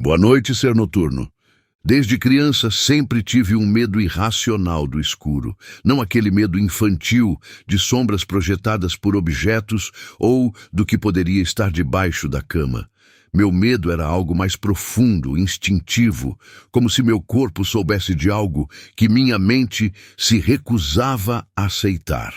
Boa noite, ser noturno. Desde criança sempre tive um medo irracional do escuro, não aquele medo infantil de sombras projetadas por objetos ou do que poderia estar debaixo da cama. Meu medo era algo mais profundo, instintivo, como se meu corpo soubesse de algo que minha mente se recusava a aceitar.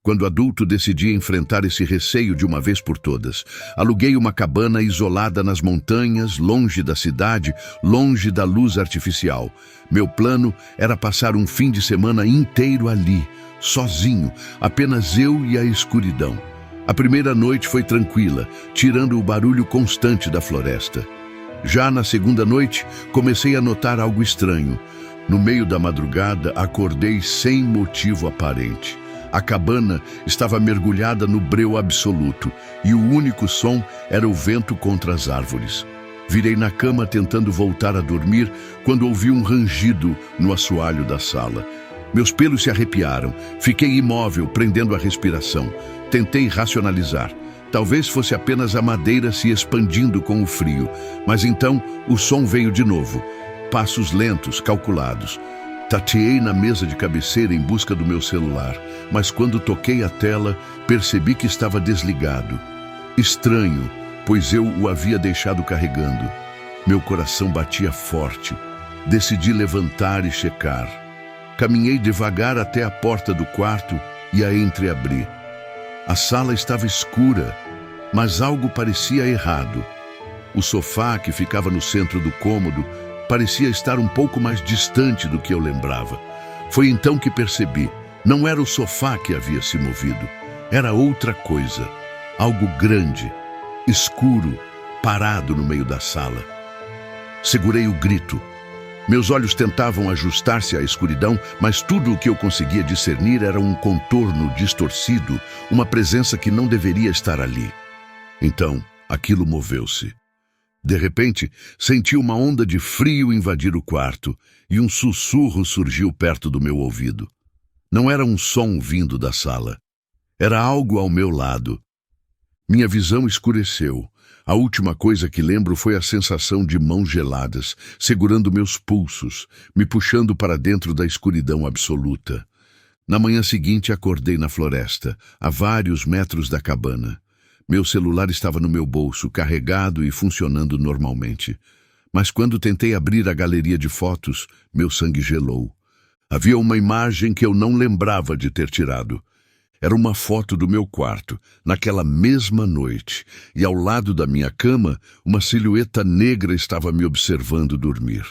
Quando adulto, decidi enfrentar esse receio de uma vez por todas. Aluguei uma cabana isolada nas montanhas, longe da cidade, longe da luz artificial. Meu plano era passar um fim de semana inteiro ali, sozinho, apenas eu e a escuridão. A primeira noite foi tranquila, tirando o barulho constante da floresta. Já na segunda noite, comecei a notar algo estranho. No meio da madrugada, acordei sem motivo aparente. A cabana estava mergulhada no breu absoluto e o único som era o vento contra as árvores. Virei na cama tentando voltar a dormir quando ouvi um rangido no assoalho da sala. Meus pelos se arrepiaram. Fiquei imóvel, prendendo a respiração. Tentei racionalizar. Talvez fosse apenas a madeira se expandindo com o frio. Mas então o som veio de novo. Passos lentos, calculados. Tateei na mesa de cabeceira em busca do meu celular, mas quando toquei a tela, percebi que estava desligado. Estranho, pois eu o havia deixado carregando. Meu coração batia forte. Decidi levantar e checar. Caminhei devagar até a porta do quarto e a entreabri. A sala estava escura, mas algo parecia errado. O sofá, que ficava no centro do cômodo, parecia estar um pouco mais distante do que eu lembrava. Foi então que percebi, não era o sofá que havia se movido, era outra coisa, algo grande, escuro, parado no meio da sala. Segurei o grito. Meus olhos tentavam ajustar-se à escuridão, mas tudo o que eu conseguia discernir era um contorno distorcido, uma presença que não deveria estar ali. Então, aquilo moveu-se. De repente, senti uma onda de frio invadir o quarto e um sussurro surgiu perto do meu ouvido. Não era um som vindo da sala. Era algo ao meu lado. Minha visão escureceu. A última coisa que lembro foi a sensação de mãos geladas, segurando meus pulsos, me puxando para dentro da escuridão absoluta. Na manhã seguinte, acordei na floresta, a vários metros da cabana. Meu celular estava no meu bolso, carregado e funcionando normalmente. Mas quando tentei abrir a galeria de fotos, meu sangue gelou. Havia uma imagem que eu não lembrava de ter tirado. Era uma foto do meu quarto, naquela mesma noite, e ao lado da minha cama, uma silhueta negra estava me observando dormir.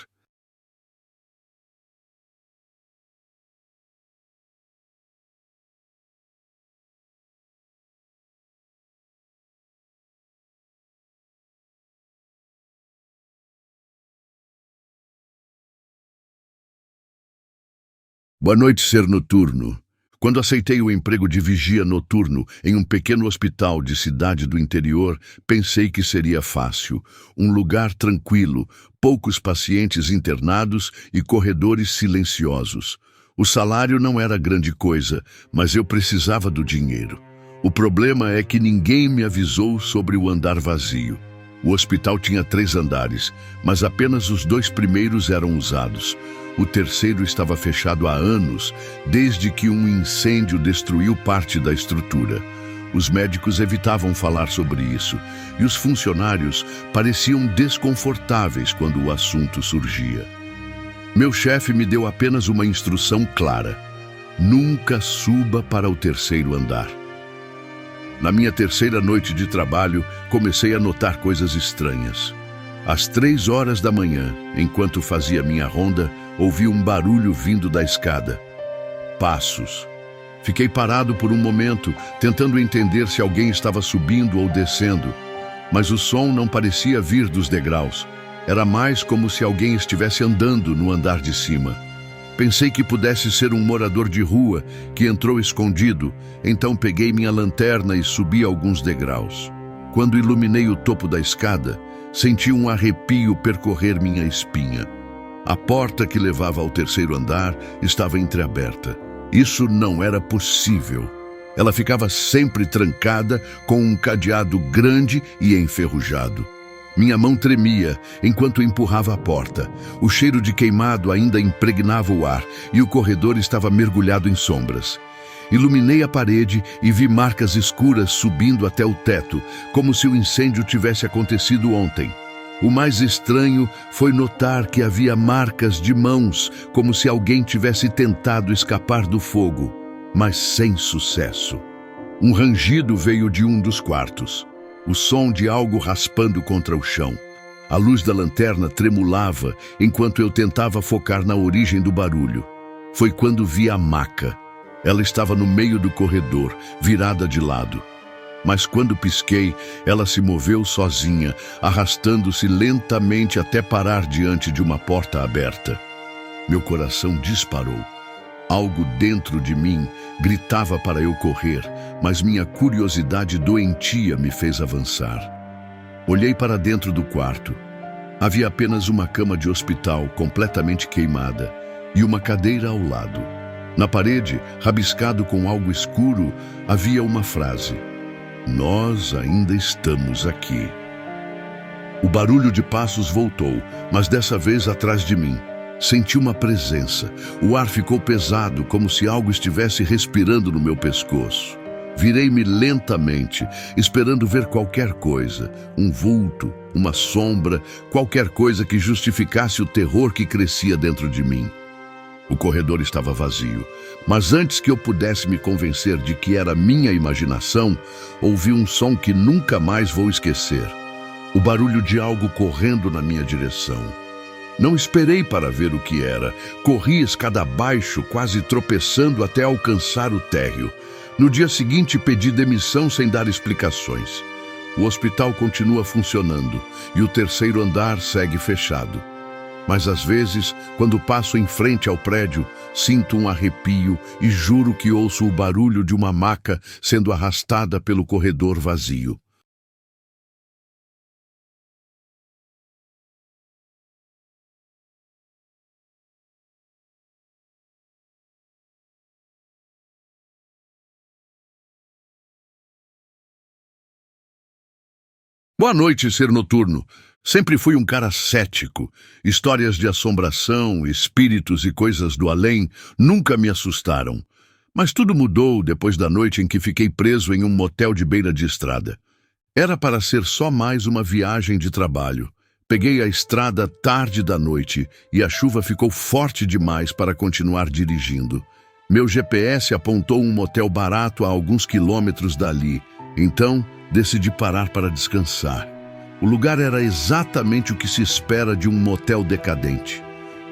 Boa noite, ser noturno. Quando aceitei o emprego de vigia noturno em um pequeno hospital de cidade do interior, pensei que seria fácil. Um lugar tranquilo, poucos pacientes internados e corredores silenciosos. O salário não era grande coisa, mas eu precisava do dinheiro. O problema é que ninguém me avisou sobre o andar vazio. O hospital tinha 3 andares, mas apenas os 2 primeiros eram usados. O terceiro estava fechado há anos, desde que um incêndio destruiu parte da estrutura. Os médicos evitavam falar sobre isso, e os funcionários pareciam desconfortáveis quando o assunto surgia. Meu chefe me deu apenas uma instrução clara: nunca suba para o 3º andar. Na minha 3ª noite de trabalho, comecei a notar coisas estranhas. Às 3 horas da manhã, enquanto fazia minha ronda, ouvi um barulho vindo da escada. Passos. Fiquei parado por um momento, tentando entender se alguém estava subindo ou descendo, mas o som não parecia vir dos degraus. Era mais como se alguém estivesse andando no andar de cima. Pensei que pudesse ser um morador de rua que entrou escondido, então peguei minha lanterna e subi alguns degraus. Quando iluminei o topo da escada, senti um arrepio percorrer minha espinha. A porta que levava ao 3º andar estava entreaberta. Isso não era possível. Ela ficava sempre trancada com um cadeado grande e enferrujado. Minha mão tremia enquanto empurrava a porta. O cheiro de queimado ainda impregnava o ar e o corredor estava mergulhado em sombras. Iluminei a parede e vi marcas escuras subindo até o teto, como se o incêndio tivesse acontecido ontem. O mais estranho foi notar que havia marcas de mãos, como se alguém tivesse tentado escapar do fogo, mas sem sucesso. Um rangido veio de um dos quartos. O som de algo raspando contra o chão. A luz da lanterna tremulava enquanto eu tentava focar na origem do barulho. Foi quando vi a maca. Ela estava no meio do corredor, virada de lado. Mas quando pisquei, ela se moveu sozinha, arrastando-se lentamente até parar diante de uma porta aberta. Meu coração disparou. Algo dentro de mim gritava para eu correr, mas minha curiosidade doentia me fez avançar. Olhei para dentro do quarto. Havia apenas uma cama de hospital completamente queimada e uma cadeira ao lado. Na parede, rabiscado com algo escuro, havia uma frase: "Nós ainda estamos aqui." O barulho de passos voltou, mas dessa vez atrás de mim. Senti uma presença. O ar ficou pesado, como se algo estivesse respirando no meu pescoço. Virei-me lentamente, esperando ver qualquer coisa, um vulto, uma sombra, qualquer coisa que justificasse o terror que crescia dentro de mim. O corredor estava vazio, mas antes que eu pudesse me convencer de que era minha imaginação, ouvi um som que nunca mais vou esquecer. O barulho de algo correndo na minha direção. Não esperei para ver o que era. Corri escada abaixo, quase tropeçando até alcançar o térreo. No dia seguinte, pedi demissão sem dar explicações. O hospital continua funcionando e o terceiro andar segue fechado. Mas às vezes, quando passo em frente ao prédio, sinto um arrepio e juro que ouço o barulho de uma maca sendo arrastada pelo corredor vazio. Boa noite, ser noturno. Sempre fui um cara cético. Histórias de assombração, espíritos e coisas do além nunca me assustaram. Mas tudo mudou depois da noite em que fiquei preso em um motel de beira de estrada. Era para ser só mais uma viagem de trabalho. Peguei a estrada tarde da noite e a chuva ficou forte demais para continuar dirigindo. Meu GPS apontou um motel barato a alguns quilômetros dali. Então, decidi parar para descansar. O lugar era exatamente o que se espera de um motel decadente.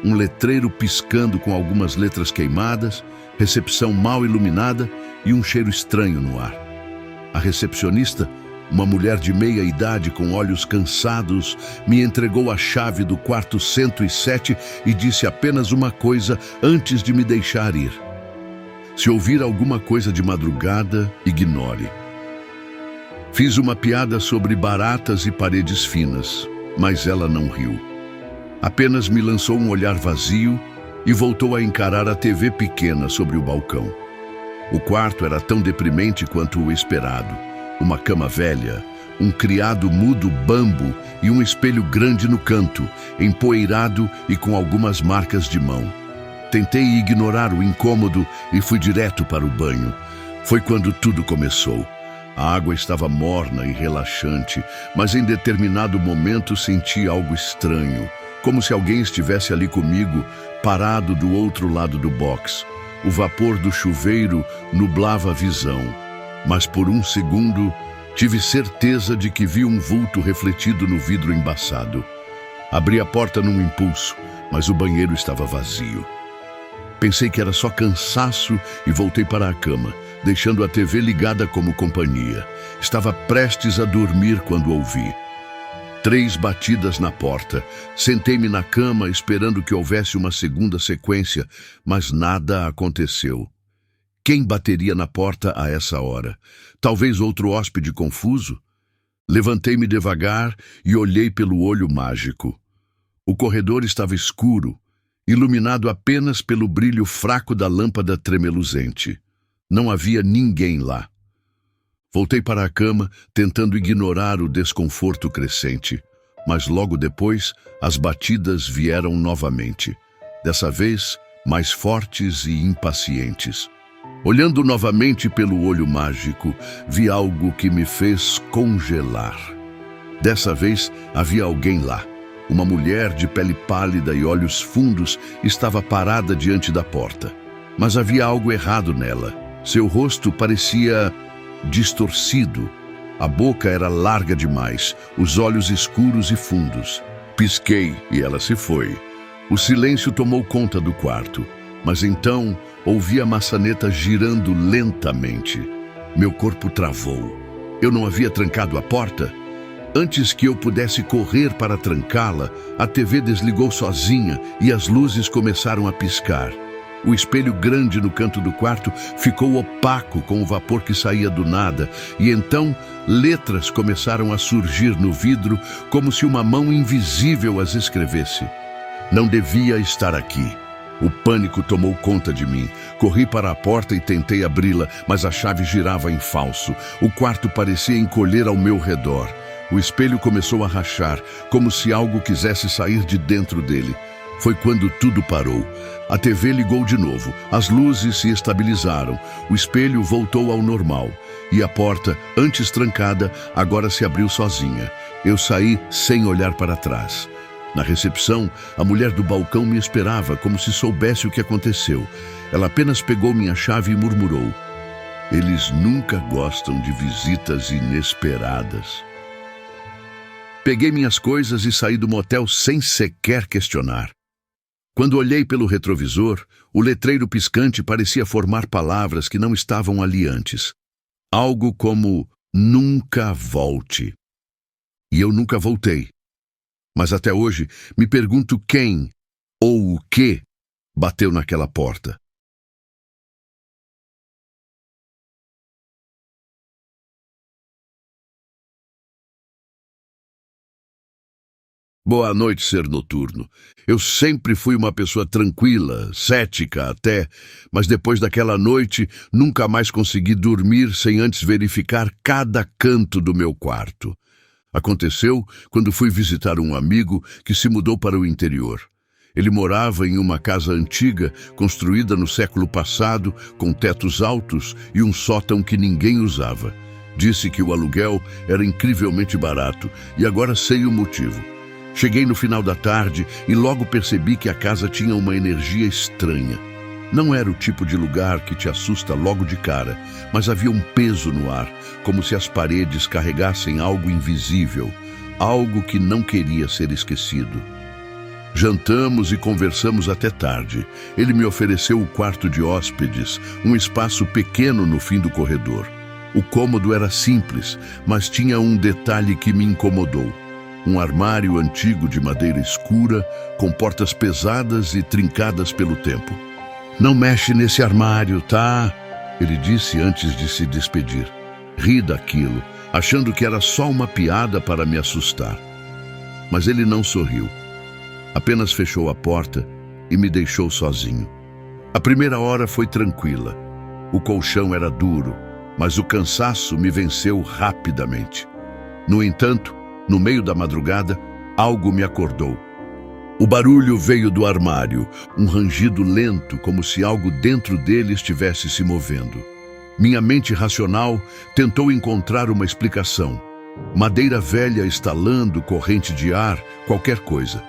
Um letreiro piscando com algumas letras queimadas, recepção mal iluminada e um cheiro estranho no ar. A recepcionista, uma mulher de meia idade com olhos cansados, me entregou a chave do quarto 107 e disse apenas uma coisa antes de me deixar ir: "Se ouvir alguma coisa de madrugada, ignore." Fiz uma piada sobre baratas e paredes finas, mas ela não riu. Apenas me lançou um olhar vazio e voltou a encarar a TV pequena sobre o balcão. O quarto era tão deprimente quanto o esperado. Uma cama velha, um criado mudo bambo e um espelho grande no canto, empoeirado e com algumas marcas de mão. Tentei ignorar o incômodo e fui direto para o banho. Foi quando tudo começou. A água estava morna e relaxante, mas em determinado momento senti algo estranho, como se alguém estivesse ali comigo, parado do outro lado do box. O vapor do chuveiro nublava a visão, mas por um segundo tive certeza de que vi um vulto refletido no vidro embaçado. Abri a porta num impulso, mas o banheiro estava vazio. Pensei que era só cansaço e voltei para a cama, deixando a TV ligada como companhia. Estava prestes a dormir quando ouvi 3 batidas na porta. Sentei-me na cama esperando que houvesse uma segunda sequência, mas nada aconteceu. Quem bateria na porta a essa hora? Talvez outro hóspede confuso? Levantei-me devagar e olhei pelo olho mágico. O corredor estava escuro, iluminado apenas pelo brilho fraco da lâmpada tremeluzente. Não havia ninguém lá. Voltei para a cama, tentando ignorar o desconforto crescente. mas logo depois as batidas vieram novamente, dessa vez mais fortes e impacientes. Olhando novamente pelo olho mágico, vi algo que me fez congelar. Dessa vez havia alguém lá. Uma mulher de pele pálida e olhos fundos estava parada diante da porta. Mas havia algo errado nela. Seu rosto parecia distorcido. A boca era larga demais, os olhos escuros e fundos. Pisquei e ela se foi. O silêncio tomou conta do quarto, mas então ouvi a maçaneta girando lentamente. Meu corpo travou. Eu não havia trancado a porta? Antes que eu pudesse correr para trancá-la, a TV desligou sozinha e as luzes começaram a piscar. O espelho grande no canto do quarto ficou opaco com o vapor que saía do nada, e então letras começaram a surgir no vidro como se uma mão invisível as escrevesse. Não devia estar aqui. O pânico tomou conta de mim. Corri para a porta e tentei abri-la, mas a chave girava em falso. O quarto parecia encolher ao meu redor. O espelho começou a rachar, como se algo quisesse sair de dentro dele. Foi quando tudo parou. A TV ligou de novo, as luzes se estabilizaram, o espelho voltou ao normal. E a porta, antes trancada, agora se abriu sozinha. Eu saí sem olhar para trás. Na recepção, a mulher do balcão me esperava, como se soubesse o que aconteceu. Ela apenas pegou minha chave e murmurou: "Eles nunca gostam de visitas inesperadas." Peguei minhas coisas e saí do motel sem sequer questionar. Quando olhei pelo retrovisor, o letreiro piscante parecia formar palavras que não estavam ali antes. Algo como "nunca volte." E eu nunca voltei. Mas até hoje me pergunto quem ou o que bateu naquela porta. Boa noite, ser noturno. Eu sempre fui uma pessoa tranquila, cética até, mas depois daquela noite nunca mais consegui dormir sem antes verificar cada canto do meu quarto. Aconteceu quando fui visitar um amigo que se mudou para o interior. Ele morava em uma casa antiga, construída no século passado, com tetos altos e um sótão que ninguém usava. Disse que o aluguel era incrivelmente barato e agora sei o motivo. Cheguei no final da tarde e logo percebi que a casa tinha uma energia estranha. Não era o tipo de lugar que te assusta logo de cara, mas havia um peso no ar, como se as paredes carregassem algo invisível, algo que não queria ser esquecido. Jantamos e conversamos até tarde. Ele me ofereceu o quarto de hóspedes, um espaço pequeno no fim do corredor. O cômodo era simples, mas tinha um detalhe que me incomodou. Um armário antigo de madeira escura, com portas pesadas e trincadas pelo tempo. "Não mexe nesse armário, tá?" ele disse antes de se despedir. Ri daquilo, achando que era só uma piada para me assustar. Mas ele não sorriu. Apenas fechou a porta e me deixou sozinho. A primeira hora foi tranquila. O colchão era duro, mas o cansaço me venceu rapidamente. No entanto, no meio da madrugada, algo me acordou. O barulho veio do armário, um rangido lento, como se algo dentro dele estivesse se movendo. Minha mente racional tentou encontrar uma explicação. Madeira velha estalando, corrente de ar, qualquer coisa.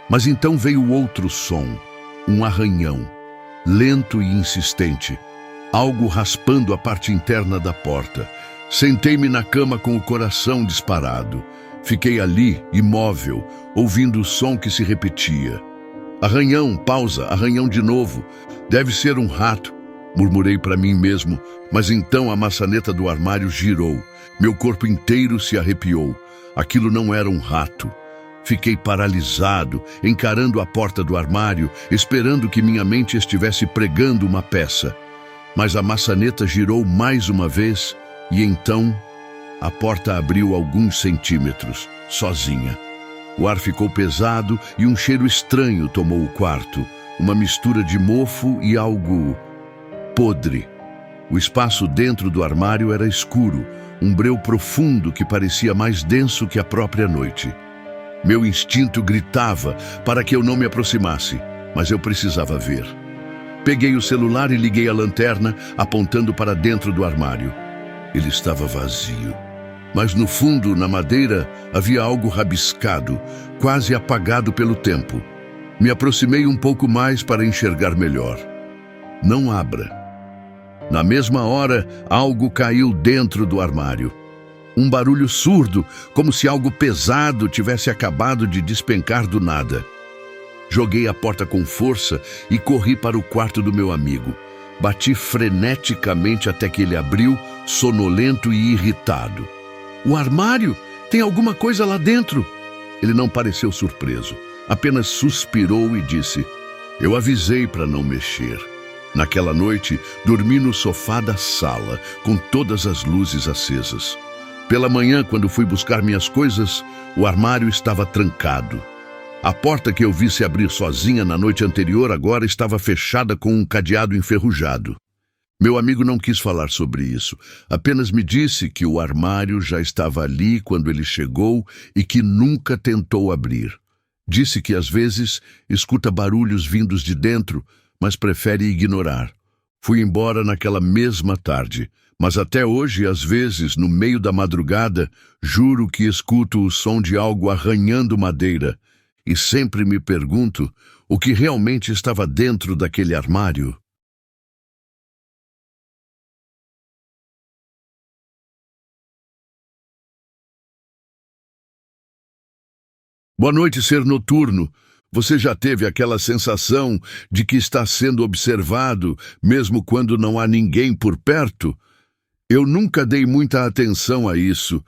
Mas então veio outro som, um arranhão, lento e insistente, algo raspando a parte interna da porta. Sentei-me na cama com o coração disparado. Fiquei ali, imóvel, ouvindo o som que se repetia. Arranhão, pausa, arranhão de novo. Deve ser um rato, murmurei para mim mesmo, mas então a maçaneta do armário girou. Meu corpo inteiro se arrepiou. Aquilo não era um rato. Fiquei paralisado, encarando a porta do armário, esperando que minha mente estivesse pregando uma peça. Mas a maçaneta girou mais uma vez e então a porta abriu alguns centímetros, sozinha. O ar ficou pesado e um cheiro estranho tomou o quarto, uma mistura de mofo e algo podre. O espaço dentro do armário era escuro, um breu profundo que parecia mais denso que a própria noite. Meu instinto gritava para que eu não me aproximasse, mas eu precisava ver. Peguei o celular e liguei a lanterna, apontando para dentro do armário. Ele estava vazio, mas no fundo, na madeira, havia algo rabiscado, quase apagado pelo tempo. Me aproximei um pouco mais para enxergar melhor. Não abra. Na mesma hora, algo caiu dentro do armário. Um barulho surdo, como se algo pesado tivesse acabado de despencar do nada. Joguei a porta com força e corri para o quarto do meu amigo. Bati freneticamente até que ele abriu, sonolento e irritado. "O armário? Tem alguma coisa lá dentro?" Ele não pareceu surpreso, apenas suspirou e disse: "Eu avisei para não mexer." Naquela noite, dormi no sofá da sala, com todas as luzes acesas. Pela manhã, quando fui buscar minhas coisas, o armário estava trancado. A porta que eu vi se abrir sozinha na noite anterior agora estava fechada com um cadeado enferrujado. Meu amigo não quis falar sobre isso, apenas me disse que o armário já estava ali quando ele chegou e que nunca tentou abrir. Disse que às vezes escuta barulhos vindos de dentro, mas prefere ignorar. Fui embora naquela mesma tarde, mas até hoje, às vezes, no meio da madrugada, juro que escuto o som de algo arranhando madeira e sempre me pergunto o que realmente estava dentro daquele armário. Boa noite, ser noturno. Você já teve aquela sensação de que está sendo observado, mesmo quando não há ninguém por perto? Eu nunca dei muita atenção a isso.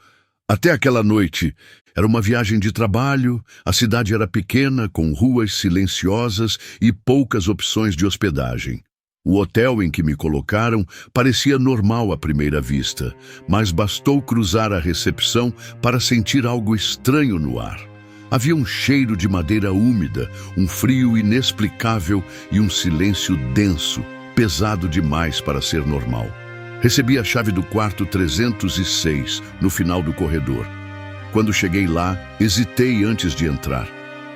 Até aquela noite. Era uma viagem de trabalho, a cidade era pequena, com ruas silenciosas e poucas opções de hospedagem. O hotel em que me colocaram parecia normal à primeira vista, mas bastou cruzar a recepção para sentir algo estranho no ar. Havia um cheiro de madeira úmida, um frio inexplicável e um silêncio denso, pesado demais para ser normal. Recebi a chave do quarto 306, no final do corredor. Quando cheguei lá, hesitei antes de entrar.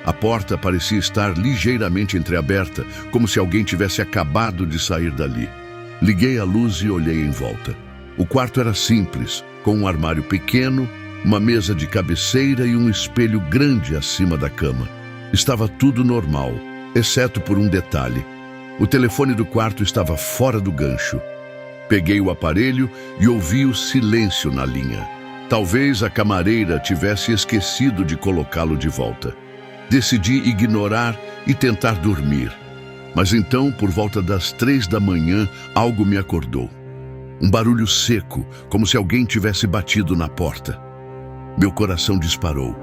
A porta parecia estar ligeiramente entreaberta, como se alguém tivesse acabado de sair dali. Liguei a luz e olhei em volta. O quarto era simples, com um armário pequeno, uma mesa de cabeceira e um espelho grande acima da cama. Estava tudo normal, exceto por um detalhe. O telefone do quarto estava fora do gancho. Peguei o aparelho e ouvi o silêncio na linha. Talvez a camareira tivesse esquecido de colocá-lo de volta. Decidi ignorar e tentar dormir. Mas então, por volta das 3 da manhã, algo me acordou. Um barulho seco, como se alguém tivesse batido na porta. Meu coração disparou.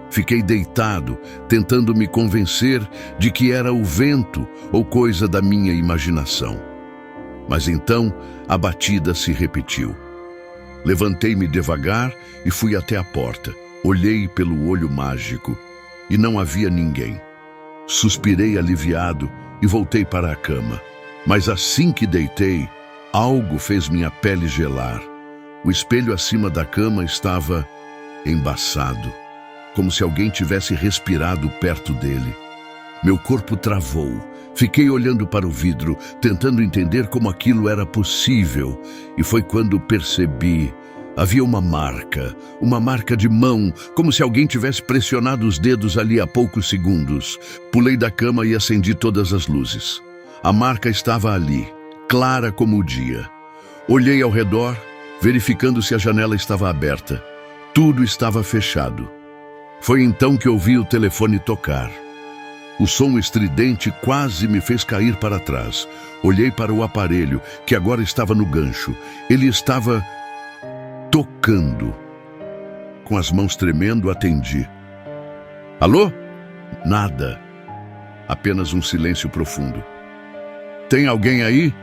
Fiquei deitado, tentando me convencer de que era o vento ou coisa da minha imaginação. Mas então, a batida se repetiu. Levantei-me devagar e fui até a porta. Olhei pelo olho mágico e não havia ninguém. Suspirei aliviado e voltei para a cama. Mas assim que deitei, algo fez minha pele gelar. O espelho acima da cama estava embaçado, como se alguém tivesse respirado perto dele. Meu corpo travou. Fiquei olhando para o vidro, tentando entender como aquilo era possível, e foi quando percebi. Havia uma marca de mão, como se alguém tivesse pressionado os dedos ali há poucos segundos. Pulei da cama e acendi todas as luzes. A marca estava ali, clara como o dia. Olhei ao redor, verificando se a janela estava aberta. Tudo estava fechado. Foi então que ouvi o telefone tocar. O som estridente quase me fez cair para trás. Olhei para o aparelho, que agora estava no gancho. Ele estava tocando. Com as mãos tremendo, atendi. Alô? Nada. Apenas um silêncio profundo. Tem alguém aí?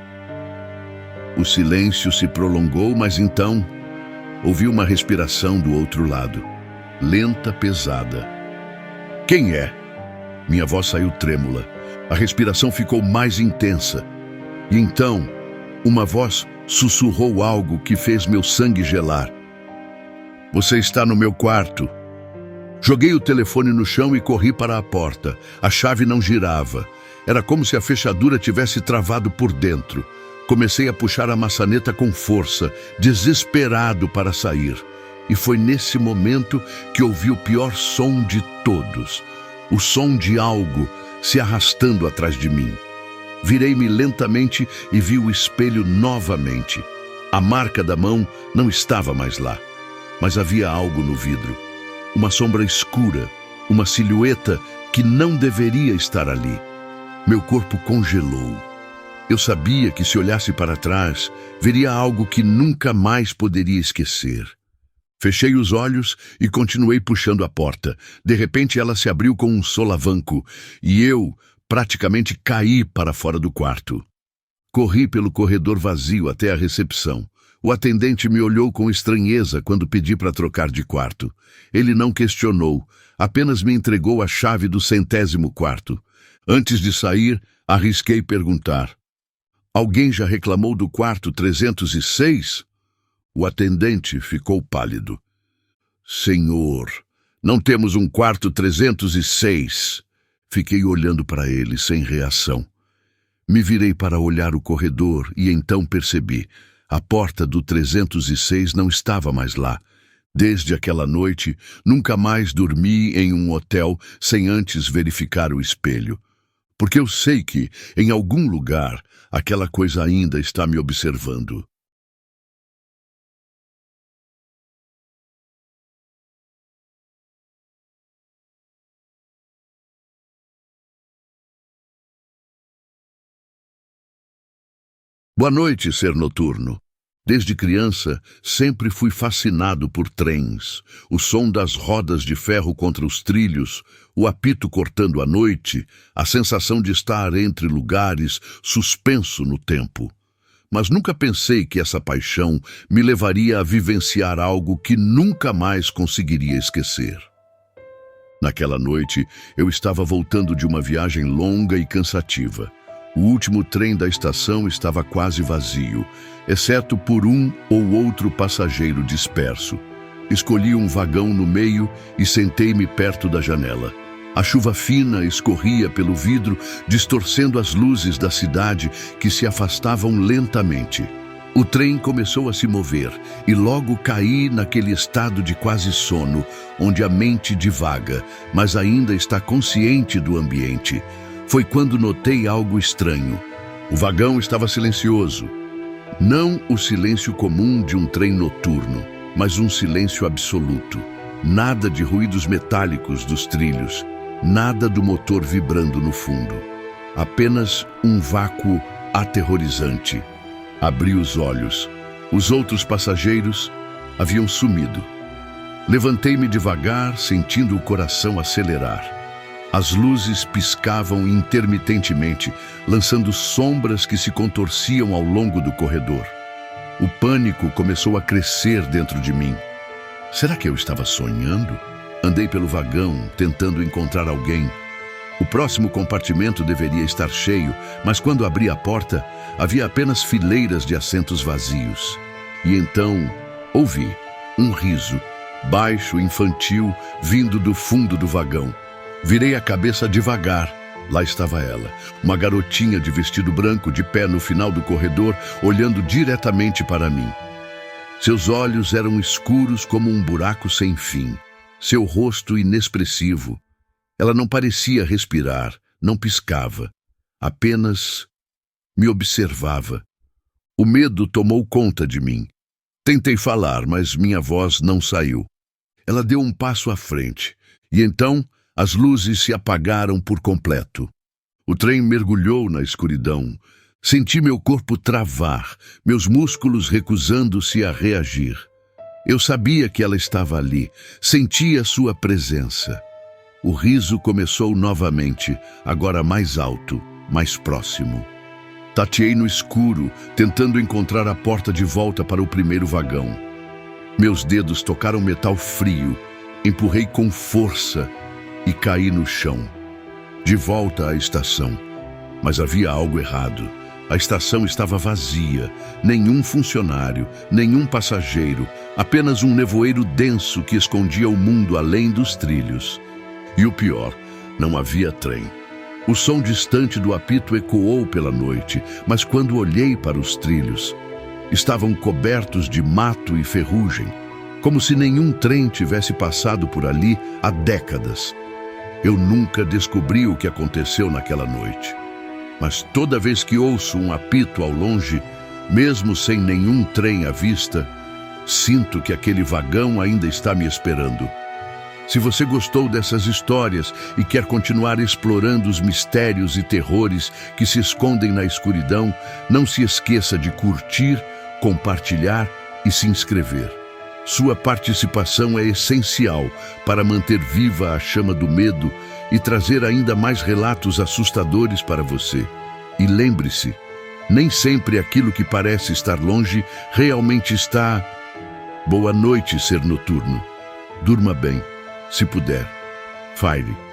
O silêncio se prolongou, mas então ouvi uma respiração do outro lado. Lenta, pesada. Quem é? Minha voz saiu trêmula. A respiração ficou mais intensa. E então, uma voz sussurrou algo que fez meu sangue gelar. Você está no meu quarto. Joguei o telefone no chão e corri para a porta. A chave não girava. Era como se a fechadura tivesse travado por dentro. Comecei a puxar a maçaneta com força, desesperado para sair. E foi nesse momento que ouvi o pior som de todos. O som de algo se arrastando atrás de mim. Virei-me lentamente e vi o espelho novamente. A marca da mão não estava mais lá, mas havia algo no vidro. Uma sombra escura, uma silhueta que não deveria estar ali. Meu corpo congelou. Eu sabia que se olhasse para trás, veria algo que nunca mais poderia esquecer. Fechei os olhos e continuei puxando a porta. De repente ela se abriu com um solavanco e eu praticamente caí para fora do quarto. Corri pelo corredor vazio até a recepção. O atendente me olhou com estranheza quando pedi para trocar de quarto. Ele não questionou, apenas me entregou a chave do 100º quarto. Antes de sair, arrisquei perguntar: "Alguém já reclamou do quarto 306? O atendente ficou pálido. "Senhor, não temos um quarto 306. Fiquei olhando para ele, sem reação. Me virei para olhar o corredor e então percebi. A porta do 306 não estava mais lá. Desde aquela noite, nunca mais dormi em um hotel sem antes verificar o espelho. Porque eu sei que, em algum lugar, aquela coisa ainda está me observando. Boa noite, ser noturno. Desde criança, sempre fui fascinado por trens. O som das rodas de ferro contra os trilhos, o apito cortando a noite, a sensação de estar entre lugares, suspenso no tempo. Mas nunca pensei que essa paixão me levaria a vivenciar algo que nunca mais conseguiria esquecer. Naquela noite, eu estava voltando de uma viagem longa e cansativa. O último trem da estação estava quase vazio, exceto por um ou outro passageiro disperso. Escolhi um vagão no meio e sentei-me perto da janela. A chuva fina escorria pelo vidro, distorcendo as luzes da cidade que se afastavam lentamente. O trem começou a se mover e logo caí naquele estado de quase sono, onde a mente divaga, mas ainda está consciente do ambiente. Foi quando notei algo estranho. O vagão estava silencioso. Não o silêncio comum de um trem noturno, mas um silêncio absoluto. Nada de ruídos metálicos dos trilhos, nada do motor vibrando no fundo. Apenas um vácuo aterrorizante. Abri os olhos. Os outros passageiros haviam sumido. Levantei-me devagar, sentindo o coração acelerar. As luzes piscavam intermitentemente, lançando sombras que se contorciam ao longo do corredor. O pânico começou a crescer dentro de mim. Será que eu estava sonhando? Andei pelo vagão, tentando encontrar alguém. O próximo compartimento deveria estar cheio, mas quando abri a porta, havia apenas fileiras de assentos vazios. E então, ouvi um riso, baixo, infantil, vindo do fundo do vagão. Virei a cabeça devagar. Lá estava ela, uma garotinha de vestido branco, de pé no final do corredor, olhando diretamente para mim. Seus olhos eram escuros como um buraco sem fim. Seu rosto inexpressivo. Ela não parecia respirar, não piscava. Apenas me observava. O medo tomou conta de mim. Tentei falar, mas minha voz não saiu. Ela deu um passo à frente. E então as luzes se apagaram por completo. O trem mergulhou na escuridão. Senti meu corpo travar, meus músculos recusando-se a reagir. Eu sabia que ela estava ali, sentia sua presença. O riso começou novamente, agora mais alto, mais próximo. Tateei no escuro, tentando encontrar a porta de volta para o primeiro vagão. Meus dedos tocaram metal frio, empurrei com força e caí no chão. De volta à estação. Mas havia algo errado. A estação estava vazia, nenhum funcionário, nenhum passageiro, apenas um nevoeiro denso que escondia o mundo além dos trilhos. E o pior, não havia trem. O som distante do apito ecoou pela noite, mas quando olhei para os trilhos, estavam cobertos de mato e ferrugem, como se nenhum trem tivesse passado por ali há décadas. Eu nunca descobri o que aconteceu naquela noite. Mas toda vez que ouço um apito ao longe, mesmo sem nenhum trem à vista, sinto que aquele vagão ainda está me esperando. Se você gostou dessas histórias e quer continuar explorando os mistérios e terrores que se escondem na escuridão, não se esqueça de curtir, compartilhar e se inscrever. Sua participação é essencial para manter viva a chama do medo e trazer ainda mais relatos assustadores para você. E lembre-se, nem sempre aquilo que parece estar longe realmente está. Boa noite, ser noturno. Durma bem, se puder. Fire.